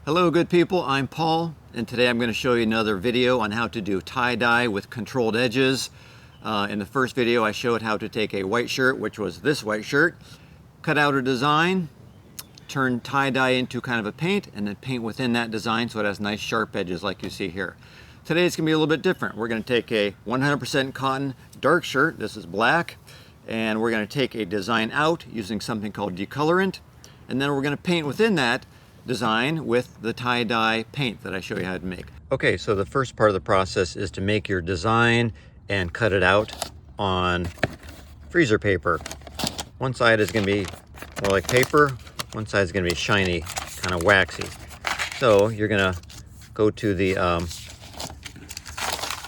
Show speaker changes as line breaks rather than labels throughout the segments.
Hello good people, I'm Paul, and today I'm going to show you another video on how to do tie-dye with controlled edges. In the first video I showed how to take a white shirt, which was this white shirt, cut out a design, turn tie-dye into kind of a paint, and then paint within that design so it has nice sharp edges like you see here. Today it's going to be a little bit different. We're going to take a 100% cotton dark shirt, this is black, and we're going to take a design out using something called DeColourant, and then we're going to paint within that design with the tie-dye paint that I show you how to make. Okay, so the first part of the process is to make your design and cut it out on freezer paper. One side is going to be more like paper, one side is going to be shiny, kind of waxy. So you're going to go to the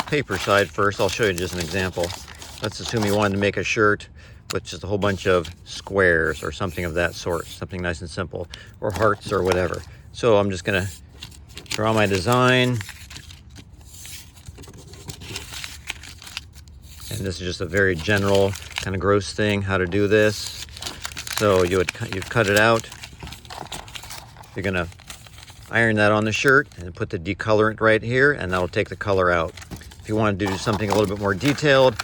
paper side first. I'll show you just an example. Let's assume you wanted to make a shirt with just a whole bunch of squares or something of that sort, something nice and simple, or hearts or whatever. So I'm just gonna draw my design. And this is just a very general, kind of gross thing, how to do this. So you'd cut it out. You're gonna iron that on the shirt and put the decolorant right here, and that'll take the color out. If you want to do something a little bit more detailed,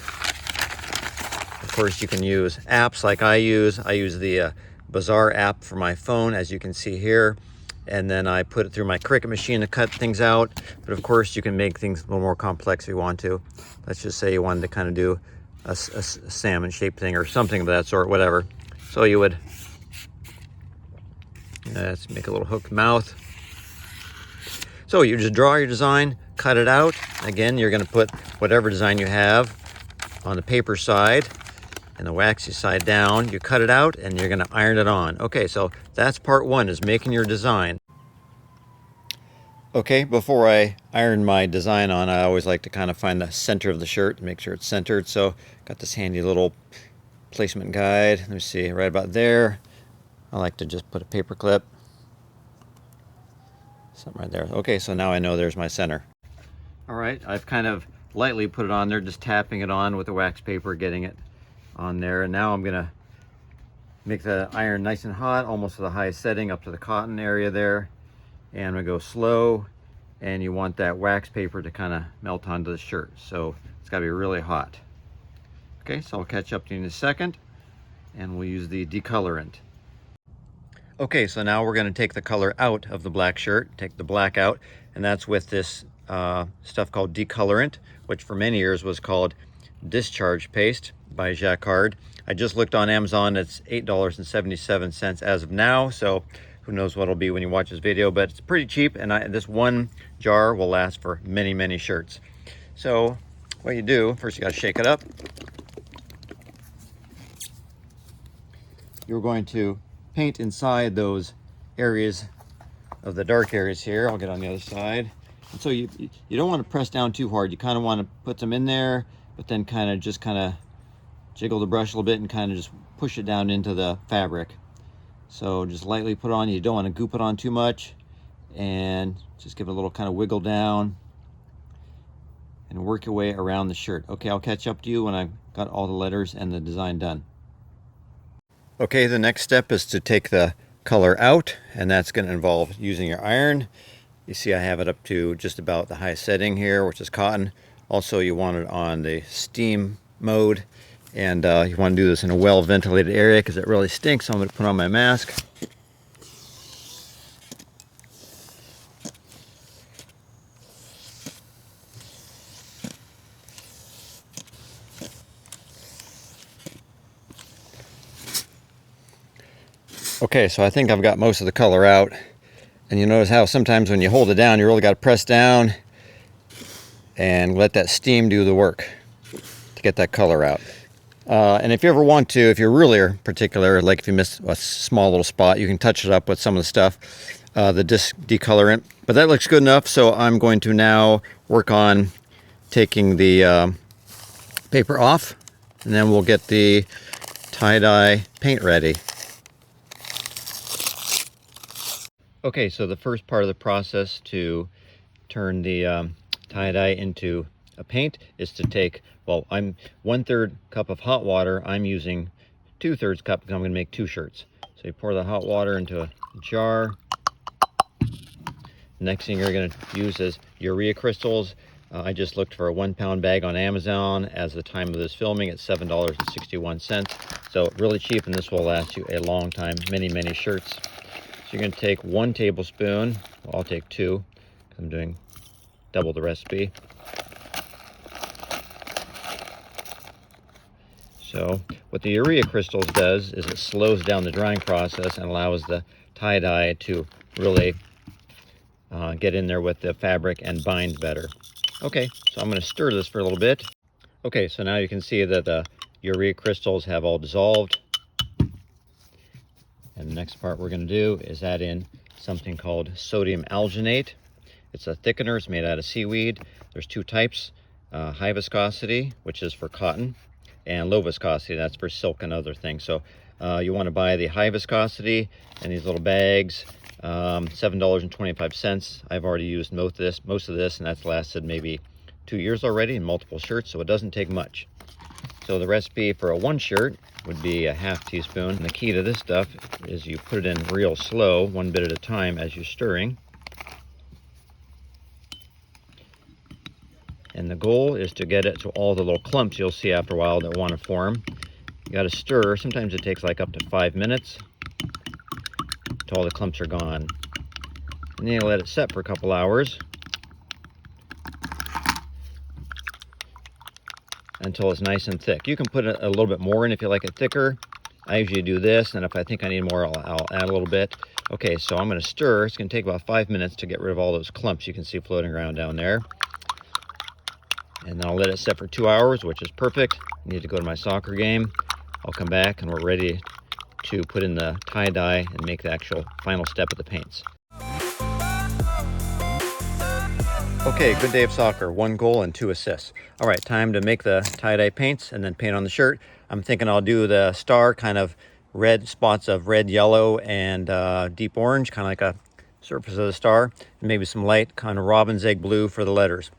of course, you can use apps like I use the Bazaar app for my phone, as you can see here, and then I put it through my Cricut machine to cut things out. But of course, you can make things a little more complex if you want to. Let's just say you wanted to kind of do a salmon shaped thing or something of that sort, whatever. So you would let's make a little hook mouth. So you just draw your design, cut it out. Again, you're going to put whatever design you have on the paper side and the waxy side down. You cut it out and you're going to iron it on. Okay, so that's part one, is making your design. Okay, before I iron my design on, I always like to kind of find the center of the shirt to make sure it's centered. So got this handy little placement guide. Let me see, right about there. I like to just put a paper clip, something right there. Okay, so now I know there's my center. All right, I've kind of lightly put it on there, just tapping it on with the wax paper, getting it on there. And now I'm gonna make the iron nice and hot, almost to the highest setting, up to the cotton area there. And I'm gonna go slow, and you want that wax paper to kind of melt onto the shirt. So it's gotta be really hot. Okay, so I'll catch up to you in a second, and we'll use the decolorant. Okay, so now we're gonna take the color out of the black shirt, take the black out, and that's with this stuff called DeColourant, which for many years was called Discharge Paste by Jacquard. I just looked on Amazon, it's $8.77 as of now, so who knows what it'll be when you watch this video, but it's pretty cheap, and this one jar will last for many, many shirts. So what you do, first you gotta shake it up. You're going to paint inside those areas of the dark areas here. I'll get on the other side. And so you don't want to press down too hard. You kind of want to put them in there, but then kind of jiggle the brush a little bit and kind of just push it down into the fabric. So just lightly put it on. You don't want to goop it on too much, and just give it a little kind of wiggle down and work your way around the shirt. Okay, I'll catch up to you when I've got all the letters and the design done. Okay, the next step is to take the color out, and that's going to involve using your iron. You see I have it up to just about the highest setting here, which is cotton. Also, you want it on the steam mode, and you want to do this in a well-ventilated area because it really stinks. So I'm going to put on my mask. Okay, so I think I've got most of the color out. And you notice how sometimes when you hold it down, you really got to press down and let that steam do the work to get that color out. And if you ever want to, if you're really particular, like if you miss a small little spot, you can touch it up with some of the stuff, the decolorant. But that looks good enough, so I'm going to now work on taking the paper off, and then we'll get the tie-dye paint ready. Okay, so the first part of the process to turn the tie-dye into a paint is to take, well, I'm 1/3 cup of hot water. I'm using 2/3 cup because I'm going to make 2 shirts. So you pour the hot water into a jar, Next thing you're going to use is urea crystals. I just looked for a 1 pound bag on Amazon as the time of this filming. It's $7.61. So really cheap, and this will last you a long time, many, many shirts. So you're going to take 1 tablespoon. Well, I'll take 2 because I'm doing double the recipe. So what the urea crystals does is it slows down the drying process and allows the tie-dye to really get in there with the fabric and bind better. Okay, so I'm going to stir this for a little bit. Okay, so now you can see that the urea crystals have all dissolved. And the next part we're going to do is add in something called sodium alginate. It's a thickener. It's made out of seaweed. There's 2 types, high viscosity, which is for cotton, and low viscosity, that's for silk and other things. So you want to buy the high viscosity in these little bags, $7.25. I've already used most of this, and that's lasted maybe 2 years already in multiple shirts, so it doesn't take much. So the recipe for a 1 shirt would be a ½ teaspoon. And the key to this stuff is you put it in real slow, 1 bit at a time as you're stirring. And the goal is to get it to all the little clumps you'll see after a while that want to form. You got to stir. Sometimes it takes like up to 5 minutes until all the clumps are gone. And then you let it set for a couple hours until it's nice and thick. You can put a little bit more in if you like it thicker. I usually do this, and if I think I need more, I'll add a little bit. Okay, so I'm going to stir. It's going to take about 5 minutes to get rid of all those clumps you can see floating around down there. And then I'll let it set for 2 hours, which is perfect. I need to go to my soccer game. I'll come back and we're ready to put in the tie-dye and make the actual final step of the paints. Okay, good day of soccer. 1 goal and 2 assists. All right, time to make the tie-dye paints and then paint on the shirt. I'm thinking I'll do the star, kind of red spots of red, yellow, and deep orange, kind of like a surface of the star. And maybe some light kind of robin's egg blue for the letters.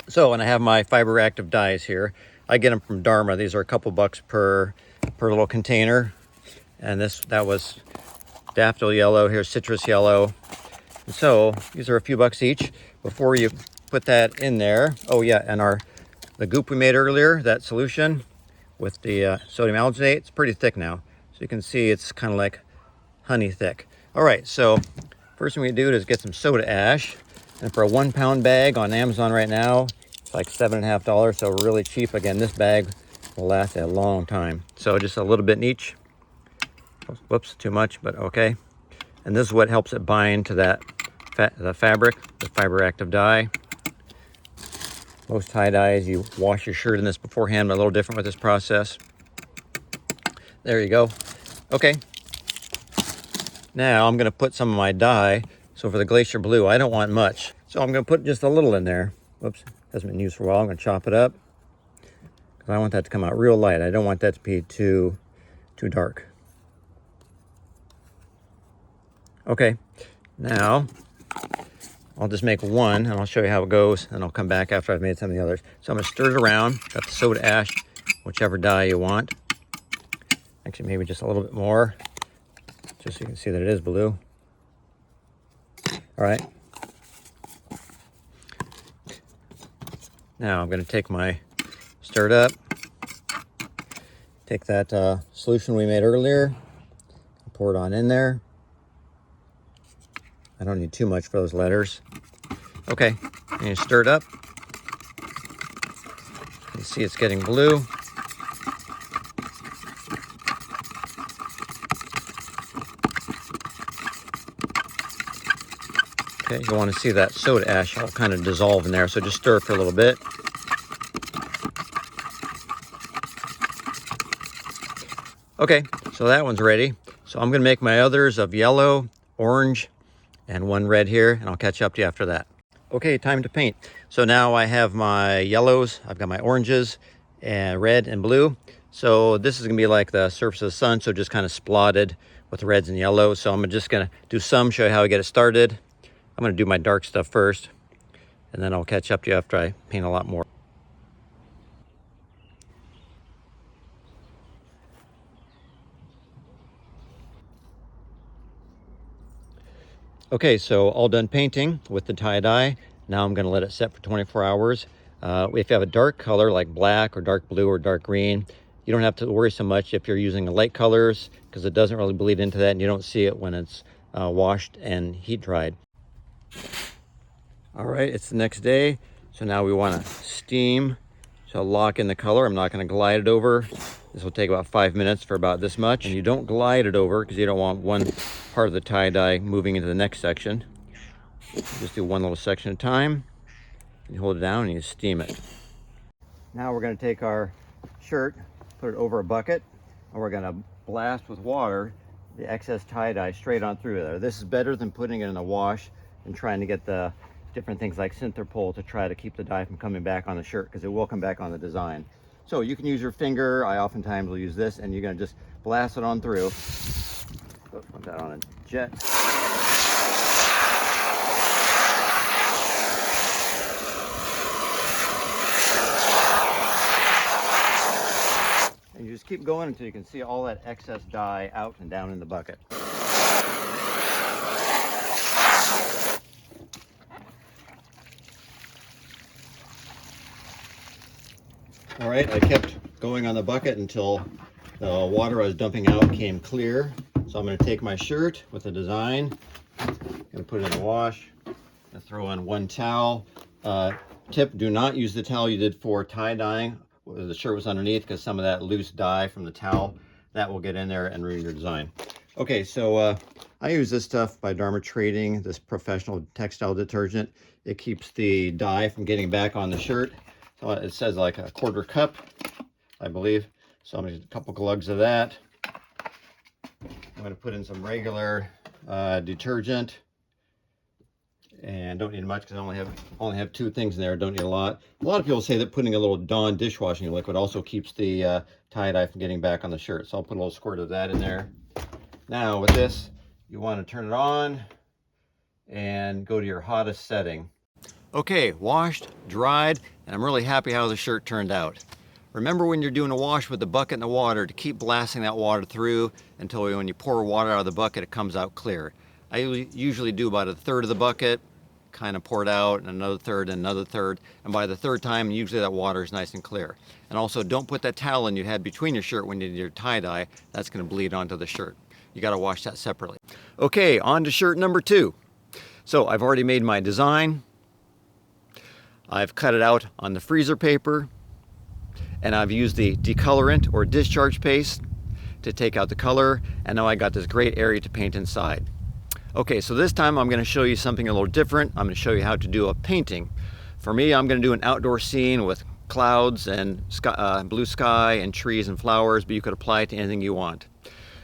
So, and I have my fiber active dyes here. I get them from Dharma. These are a couple bucks per little container. And that was daffodil yellow. Here's citrus yellow. And so these are a few bucks each. Before you put that in there, oh yeah, and the goop we made earlier, that solution with the sodium alginate, it's pretty thick now. So you can see it's kind of like honey thick. All right, so first thing we do is get some soda ash. And for a 1 pound bag on Amazon right now, it's like $7.50, so really cheap. Again, this bag will last a long time. So just a little bit in each. Whoops, too much, but okay. And this is what helps it bind to the fabric, the fiber active dye. Most tie dyes, you wash your shirt in this beforehand, but a little different with this process. There you go. Okay. Now I'm going to put some of my dye. So for the Glacier Blue, I don't want much. So I'm going to put just a little in there. Whoops, hasn't been used for a while. I'm going to chop it up because I want that to come out real light. I don't want that to be too dark. Okay, now I'll just make 1 and I'll show you how it goes, and I'll come back after I've made some of the others. So I'm going to stir it around. Got the soda ash, whichever dye you want. Actually, maybe just a little bit more, just so you can see that it is blue. All right. Now I'm going to take my stirred up, take that solution we made earlier, pour it on in there. I don't need too much for those letters. Okay, and you stir it up. You see it's getting blue. Okay, you want to see that soda ash all kind of dissolve in there, so just stir it for a little bit. Okay, so that one's ready. So I'm going to make my others of yellow, orange, and 1 red here, and I'll catch up to you after that. Okay, time to paint. So now I have my yellows, I've got my oranges, and red and blue. So this is going to be like the surface of the sun, so just kind of splotted with reds and yellows. So I'm just going to do some, show you how I get it started. I'm going to do my dark stuff first, and then I'll catch up to you after I paint a lot more. Okay, so all done painting with the tie-dye. Now I'm going to let it set for 24 hours. If you have a dark color like black or dark blue or dark green, you don't have to worry so much if you're using the light colors, because it doesn't really bleed into that and you don't see it when it's washed and heat dried. All right, it's the next day. So now we want to steam. So I'll lock in the color. I'm not going to glide it over. This will take about 5 minutes for about this much. And you don't glide it over because you don't want one part of the tie-dye moving into the next section. Just do one little section at a time. You hold it down and you steam it. Now we're going to take our shirt, put it over a bucket, and we're going to blast with water the excess tie-dye straight on through there. This is better than putting it in a wash and trying to get the different things like Synthrapol to try to keep the dye from coming back on the shirt, because it will come back on the design. So you can use your finger. I oftentimes will use this, and you're going to just blast it on through. Put that on a jet. And you just keep going until you can see all that excess dye out and down in the bucket. All right, I kept going on the bucket until the water I was dumping out came clear. So I'm going to take my shirt with the design, I'm going to put it in the wash, and throw in one towel. Tip, do not use the towel you did for tie-dyeing. The shirt was underneath, because some of that loose dye from the towel, that will get in there and ruin your design. Okay, so I use this stuff by Dharma Trading, this professional textile detergent. It keeps the dye from getting back on the shirt. So it says like a 1/4 cup, I believe. So I'm going to do a couple glugs of that. I'm going to put in some regular detergent. And don't need much because I only have 2 things in there. Don't need a lot. A lot of people say that putting a little Dawn dishwashing liquid also keeps the tie-dye from getting back on the shirt. So I'll put a little squirt of that in there. Now with this, you want to turn it on and go to your hottest setting. Okay, washed, dried, and I'm really happy how the shirt turned out. Remember, when you're doing a wash with the bucket and the water, to keep blasting that water through until when you pour water out of the bucket, it comes out clear. I usually do about 1/3 of the bucket, kind of pour it out, and another third, and another third. And by the 3rd time, usually that water is nice and clear. And also, don't put that towel in you had between your shirt when you did your tie-dye. That's going to bleed onto the shirt. You got to wash that separately. Okay, on to shirt number 2. So I've already made my design. I've cut it out on the freezer paper, and I've used the DeColourant or discharge paste to take out the color, and now I got this great area to paint inside. Okay, so this time I'm going to show you something a little different. I'm going to show you how to do a painting. For me, I'm going to do an outdoor scene with clouds and blue sky and trees and flowers, but you could apply it to anything you want.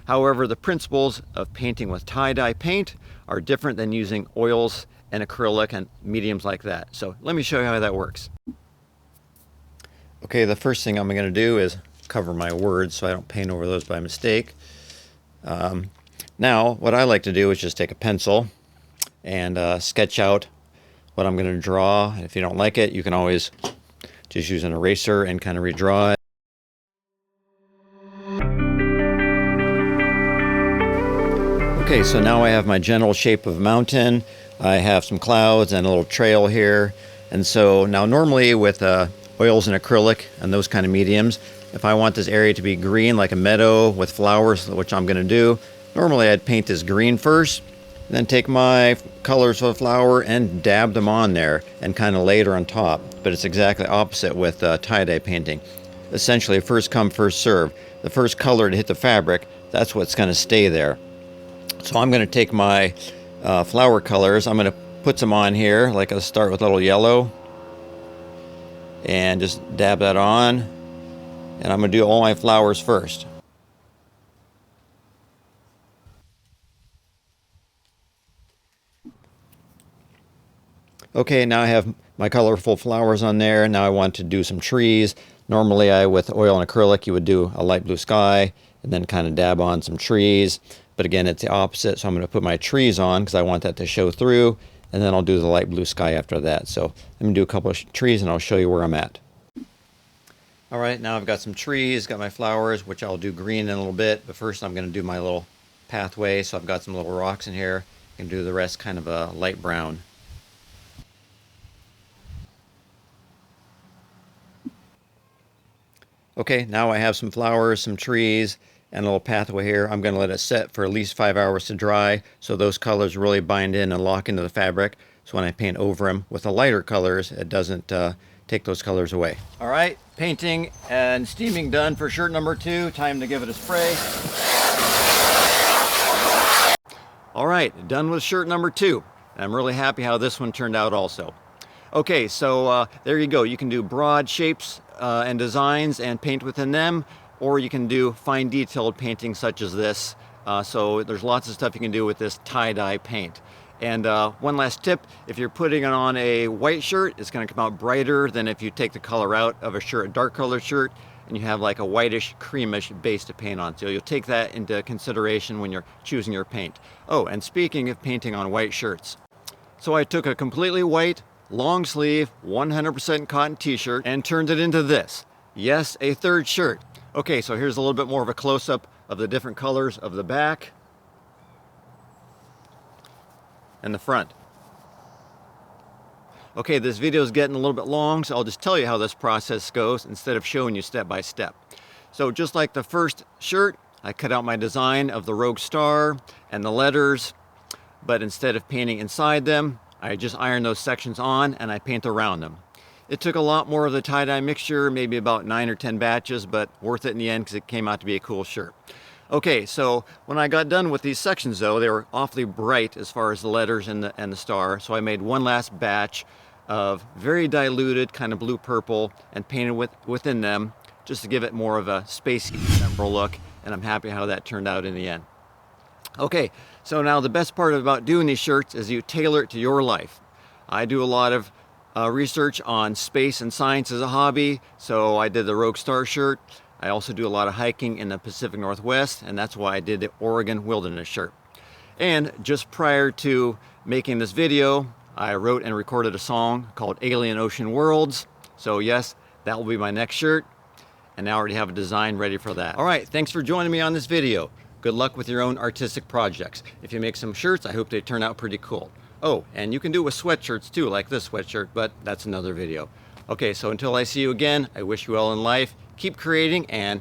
However, the principles of painting with tie-dye paint are different than using oils and acrylic and mediums like that. So let me show you how that works. Okay, the first thing I'm going to do is cover my words so I don't paint over those by mistake. Now, what I like to do is just take a pencil and sketch out what I'm going to draw. And if you don't like it, you can always just use an eraser and kind of redraw it. Okay, so now I have my general shape of a mountain. I have some clouds and a little trail here. And so now normally with oils and acrylic and those kind of mediums, if I want this area to be green like a meadow with flowers, which I'm going to do, normally I'd paint this green first, then take my colors for the flower and dab them on there and kind of layer on top. But it's exactly opposite with tie-dye painting. Essentially, first come, first serve. The first color to hit the fabric, that's what's going to stay there. So I'm going to take my flower colors, I'm going to put some on here, like I'll start with a little yellow, and just dab that on, and I'm going to do all my flowers first. Okay, now I have my colorful flowers on there. Now I want to do some trees. Normally with oil and acrylic, you would do a light blue sky and then kind of dab on some trees. But again, it's the opposite, so I'm going to put my trees on because I want that to show through, and then I'll do the light blue sky after that. So let me do a couple of trees and I'll show you where I'm at. All right, now I've got some trees, got my flowers, which I'll do green in a little bit, but first I'm going to do my little pathway. So I've got some little rocks in here, can do the rest kind of a light brown. Okay, now I have some flowers, some trees, and a little pathway here. I'm going to let it set for at least 5 hours to dry so those colors really bind in and lock into the fabric. So when I paint over them with the lighter colors, it doesn't take those colors away. All right, painting and steaming done for shirt number 2. Time to give it a spray. All right, done with shirt number 2. I'm really happy how this one turned out also. Okay, so there you go. You can do broad shapes and designs and paint within them, or you can do fine detailed painting such as this. So there's lots of stuff you can do with this tie-dye paint. And one last tip, if you're putting it on a white shirt, it's going to come out brighter than if you take the color out of a shirt, a dark colored shirt, and you have like a whitish, creamish base to paint on. So you'll take that into consideration when you're choosing your paint. Oh, and speaking of painting on white shirts. So I took a completely white, long sleeve, 100% cotton t-shirt and turned it into this. Yes, a third shirt. Okay, so here's a little bit more of a close-up of the different colors of the back and the front. Okay, this video is getting a little bit long, so I'll just tell you how this process goes instead of showing you step by step. So just like the first shirt, I cut out my design of the Rogue Star and the letters, but instead of painting inside them, I just iron those sections on and I paint around them. It took a lot more of the tie-dye mixture, maybe about 9 or 10 batches, but worth it in the end because it came out to be a cool shirt. Okay, so when I got done with these sections though, they were awfully bright as far as the letters and the star, so I made one last batch of very diluted kind of blue-purple and painted within them just to give it more of a spacey ephemeral look, and I'm happy how that turned out in the end. Okay, so now the best part about doing these shirts is you tailor it to your life. I do a lot of research on space and science as a hobby, so I did the Rogue Star shirt. I also do a lot of hiking in the Pacific Northwest, and that's why I did the Oregon Wilderness shirt. And just prior to making this video, I wrote and recorded a song called Alien Ocean Worlds. So yes, that will be my next shirt, and I already have a design ready for that. All right, thanks for joining me on this video. Good luck with your own artistic projects. If you make some shirts, I hope they turn out pretty cool. Oh, and you can do it with sweatshirts too, like this sweatshirt, but that's another video. Okay, so until I see you again, I wish you well in life. Keep creating and...